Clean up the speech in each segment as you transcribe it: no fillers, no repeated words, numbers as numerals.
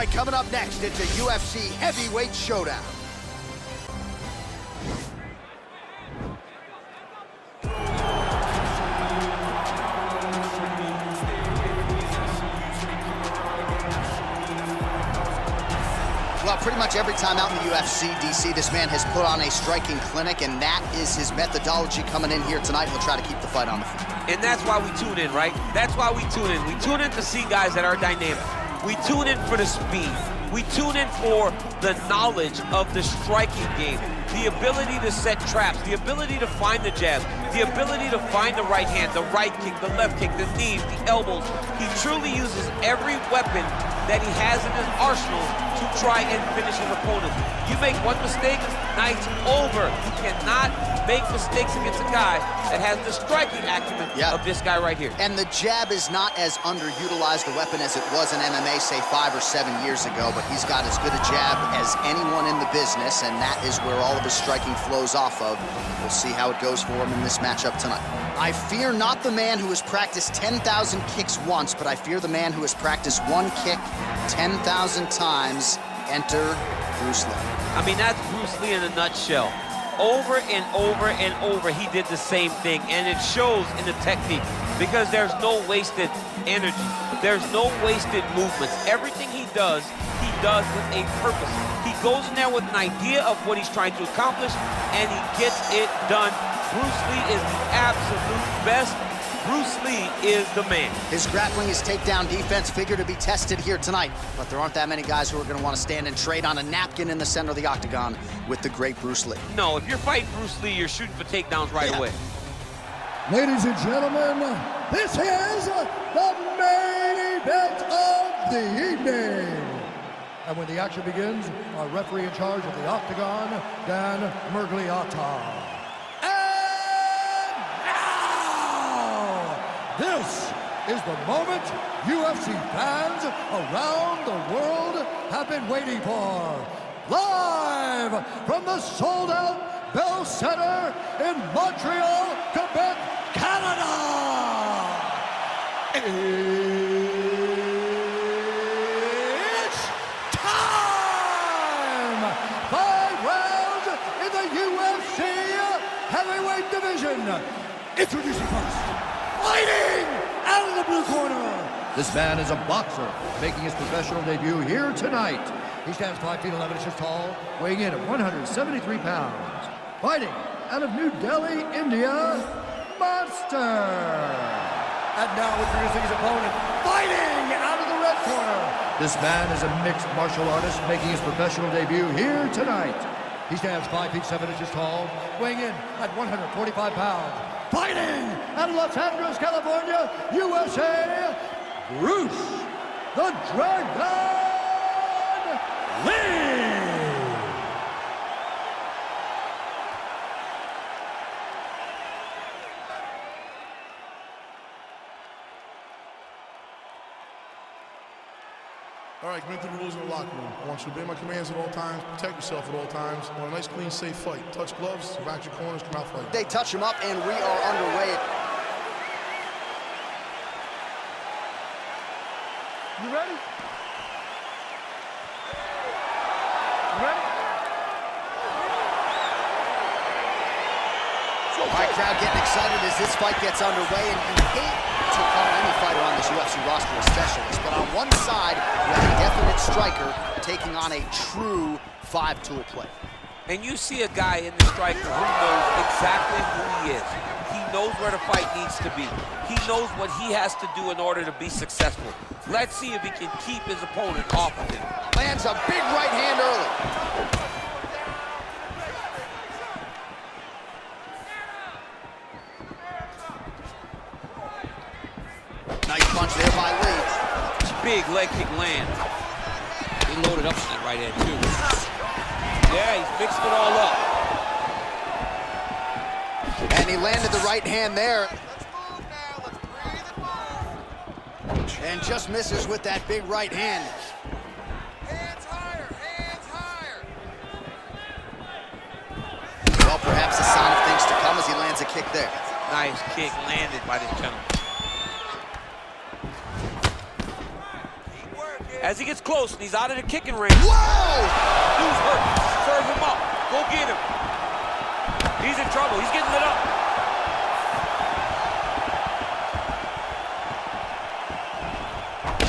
right, coming up next, it's a UFC heavyweight showdown. Well, pretty much every time out in the UFC, DC, this man has put on a striking clinic, and that is his methodology coming in here tonight. He'll try to keep the fight on the feet. And that's why we tune in, right? That's why we tune in. We tune in to see guys that are dynamic. We tune in for the speed. We tune in for the knowledge of the striking game, the ability to set traps, the ability to find the jab, the ability to find the right hand, the right kick, the left kick, the knees, the elbows. He truly uses every weapon that he has in his arsenal to try and finish his opponent. You make one mistake, night's over. You cannot make mistakes against a guy that has the striking acumen of this guy right here. And the jab is not as underutilized a weapon as it was in MMA, say 5 or 7 years ago, but he's got as good a jab as anyone in the business, and that is where all of his striking flows off of. We'll see how it goes for him in this matchup tonight. I fear not the man who has practiced 10,000 kicks once, but I fear the man who has practiced one kick 10,000 times. Enter Bruce Lee. I mean, that's Bruce Lee in a nutshell. Over and over and over, he did the same thing, and it shows in the technique because there's no wasted energy. There's no wasted movements. Everything he does with a purpose. He goes in there with an idea of what he's trying to accomplish, and he gets it done. Bruce Lee is the absolute best. Bruce Lee is the man. His grappling, his takedown defense figure to be tested here tonight, but there aren't that many guys who are going to want to stand and trade on a napkin in the center of the octagon with the great Bruce Lee. No, if you're fighting Bruce Lee, you're shooting for takedowns right away. Ladies and gentlemen, this is the main event of the evening. And when the action begins, our referee in charge of the octagon, Dan Mergliata. This is the moment UFC fans around the world have been waiting for. Live from the sold-out Bell Center in Montreal, Quebec, Canada. It's time! 5 rounds in the UFC heavyweight division. Introducing first, fighting out of the blue corner. This man is a boxer, making his professional debut here tonight. He stands 5 feet 11 inches tall, weighing in at 173 pounds. Fighting out of New Delhi, India, Monster. And now introducing his opponent, fighting out of the red corner. This man is a mixed martial artist, making his professional debut here tonight. He stands 5 feet 7 inches tall, weighing in at 145 pounds. Fighting out of Los Angeles, California, USA, Bruce the Dragon Lee. All right, commit to the rules in the locker room. I want you to obey my commands at all times, protect yourself at all times. I want a nice, clean, safe fight. Touch gloves, back your corners, come out fighting. They touch him up, and we are underway. You ready? You ready? All right, crowd getting excited as this fight gets underway, and you hate to call any fighter on this UFC roster a specialist, but on one side, you have a definite striker taking on a true 5-tool play. And you see a guy in the striker who knows exactly who he is. He knows where the fight needs to be. He knows what he has to do in order to be successful. Let's see if he can keep his opponent off of him. Lands a big right hand early. Nice punch there by Lee. Big leg kick lands. He loaded up that right hand too. Yeah, he's mixed it all up. And he landed the right hand there. And just misses with that big right hand. Hands higher, hands higher. Well, perhaps a sign of things to come as he lands a kick there. Nice kick landed by this gentleman. Keep working. As he gets close and he's out of the kicking range. Whoa! Dude's hurt. Serve him up. Go get him. He's in trouble. He's getting lit up.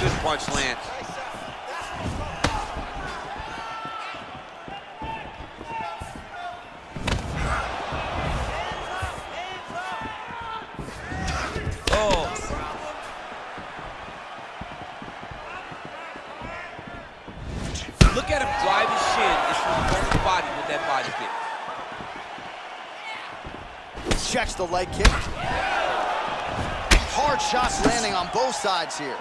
Good punch lands. Oh. Look at him drive his shin into his own body with that body kick. Checks the leg kick. Hard shots landing on both sides here.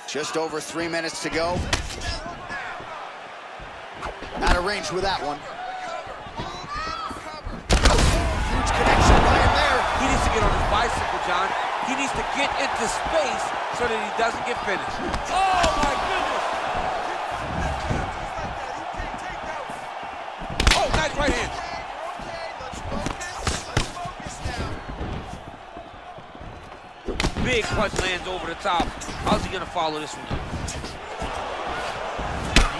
Just over 3 minutes to go. Out of range with that one. Huge connection right in there. He needs to get on his bicycle, John. He needs to get into space so that he doesn't get finished. Oh, my goodness! Oh, nice right hand. Big punch lands over the top. How's he gonna follow this one?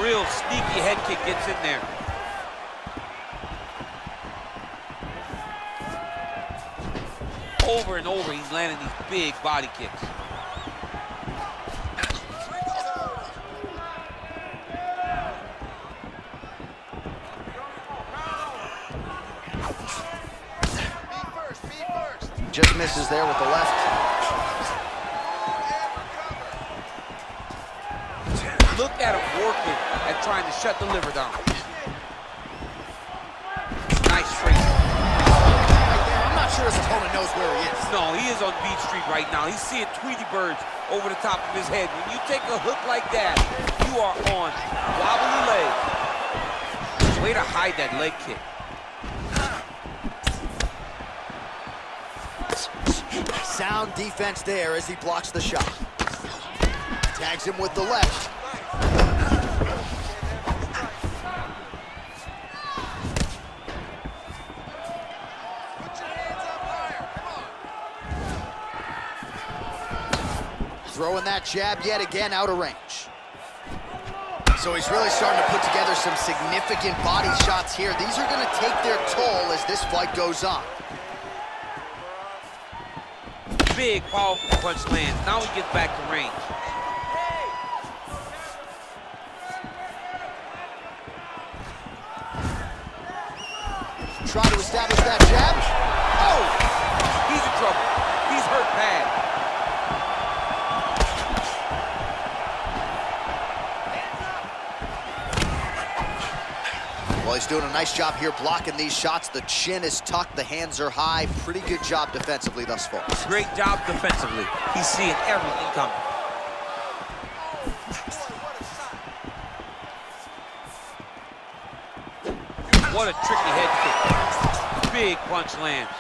Real sneaky head kick gets in there. Over and over, he's landing these big body kicks. Just misses there with the left. Look at him working at trying to shut the liver down. Nice straight. I'm not sure his opponent knows where he is. No, he is on Beach Street right now. He's seeing Tweety birds over the top of his head. When you take a hook like that, you are on wobbly legs. Way to hide that leg kick. Sound defense there as he blocks the shot. Tags him with the left. Throwing that jab yet again out of range. So he's really starting to put together some significant body shots here. These are going to take their toll as this fight goes on. Big, powerful punch lands. Now he gets back to range. Trying to establish that jab. Oh! He's in trouble. He's hurt bad. Well, he's doing a nice job here blocking these shots. The chin is tucked, the hands are high. Pretty good job defensively thus far. Great job defensively. He's seeing everything coming. What a tricky head kick. Big punch lands.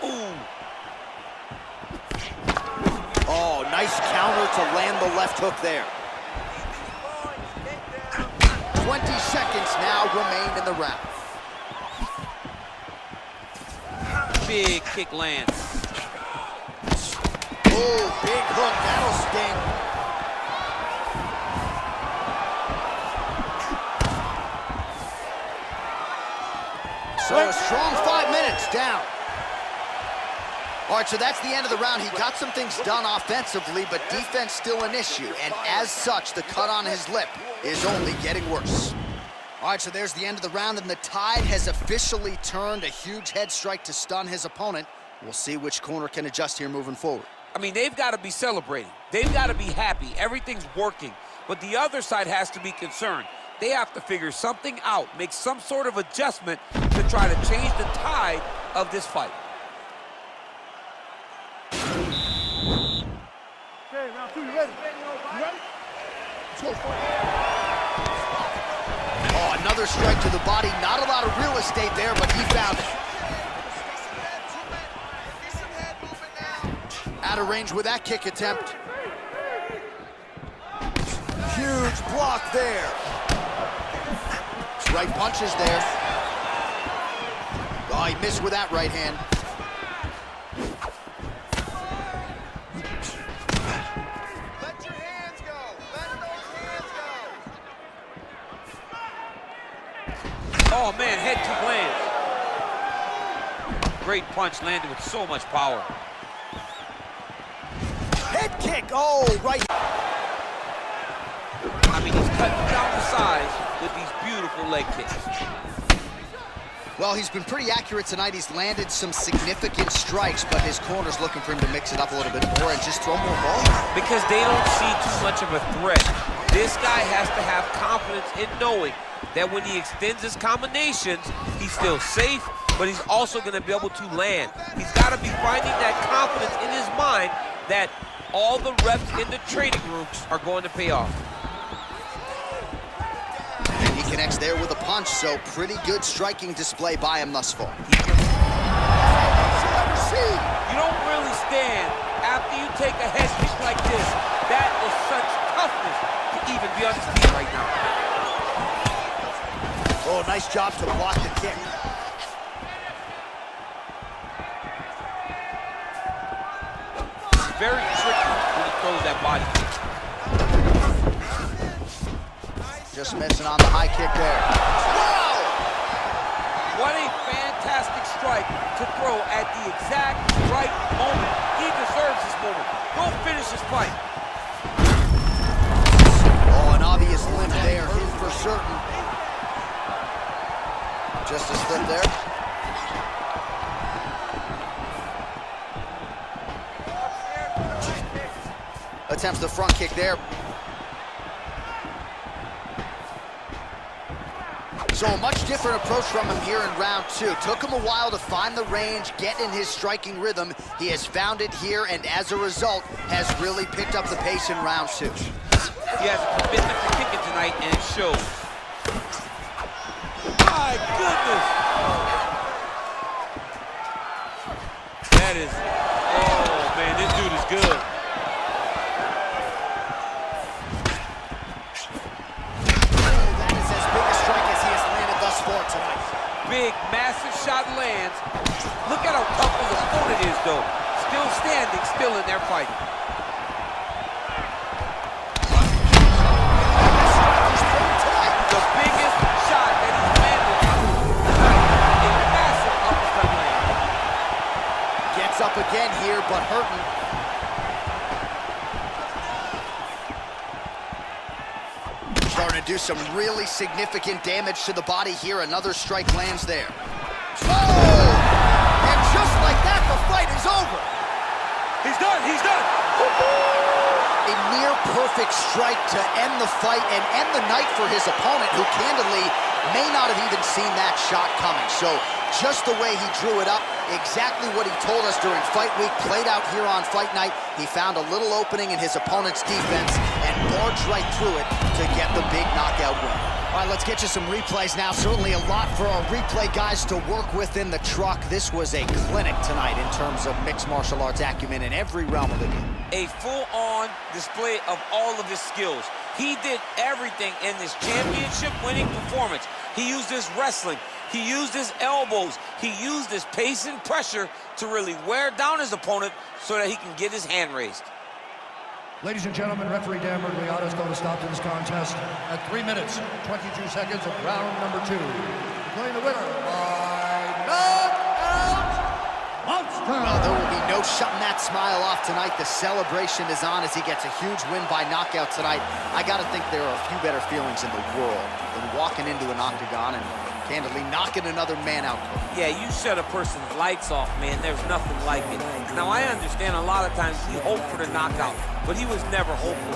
Ooh. Oh, nice counter to land the left hook there. 20 seconds now remain in the round. Big kick lands. Oh, big hook, that'll sting. So a strong 5 minutes down. All right, so that's the end of the round. He got some things done offensively, but defense still an issue. And as such, the cut on his lip is only getting worse. All right, so there's the end of the round, and the tide has officially turned. A huge head strike to stun his opponent. We'll see which corner can adjust here moving forward. I mean, they've got to be celebrating. They've got to be happy. Everything's working. But the other side has to be concerned. They have to figure something out, make some sort of adjustment to try to change the tide of this fight. Okay, round two, you ready? You ready? Let's go for it. Oh, another strike to the body. Not a lot of real estate there, but he found it. Out of range with that kick attempt. Huge block there. Right punches there. Oh, he missed with that right hand. Oh, man, head kick lands. Great punch landed with so much power. Head kick, oh, right. I mean, he's cutting down the size with these beautiful leg kicks. Well, he's been pretty accurate tonight. He's landed some significant strikes, but his corner's looking for him to mix it up a little bit more and just throw more volume. Because they don't see too much of a threat. This guy has to have confidence in knowing that when he extends his combinations, he's still safe, but he's also going to be able to land. He's got to be finding that confidence in his mind that all the reps in the training rooms are going to pay off. And he connects there with a punch, so pretty good striking display by him thus far. You don't really stand after you take a head kick like this. That is such toughness to even be on his feet right now. Oh, nice job to block the kick. Very tricky when he throws that body kick. Just missing on the high kick there. Wow! What a fantastic strike to throw at the exact right moment. He deserves this moment. Go finish his fight. Oh, an obvious limp there, his for certain. Just a slip there. Attempts the front kick there. So a much different approach from him here in round two. Took him a while to find the range, get in his striking rhythm. He has found it here, and as a result, has really picked up the pace in round two. He has a commitment to kicking tonight, and it shows. My goodness! That is, oh man, this dude is good. Big, massive shot lands. Look at how tough his opponent is, though. Still standing, still in there fighting. The biggest shot that he's landed tonight. A massive uppercut land. Gets up again here, but hurting. Starting to do some really significant damage to the body here. Another strike lands there. Oh! And just like that, the fight is over. He's done, he's done. A near perfect strike to end the fight and end the night for his opponent, who candidly may not have even seen that shot coming. So just the way he drew it up, exactly what he told us during fight week, played out here on fight night. He found a little opening in his opponent's defense and barged right through it to get the big knockout win. All right, let's get you some replays now. Certainly a lot for our replay guys to work with in the truck. This was a clinic tonight in terms of mixed martial arts acumen in every realm of the game. A full-on display of all of his skills. He did everything in this championship-winning performance. He used his wrestling. He used his elbows. He used his pace and pressure to really wear down his opponent so that he can get his hand raised. Ladies and gentlemen, referee Dan Mergliata is going to stop to this contest at 3 minutes, 22 seconds of round number 2. Declaring the winner by knockout monster. Well, there will be no shutting that smile off tonight. The celebration is on as he gets a huge win by knockout tonight. I got to think there are a few better feelings in the world than walking into an octagon and candidly knocking another man out. Yeah, you shut a person's lights off, man. There's nothing like it. Now, I understand a lot of times he hoped for the knockout, but he was never hopeful.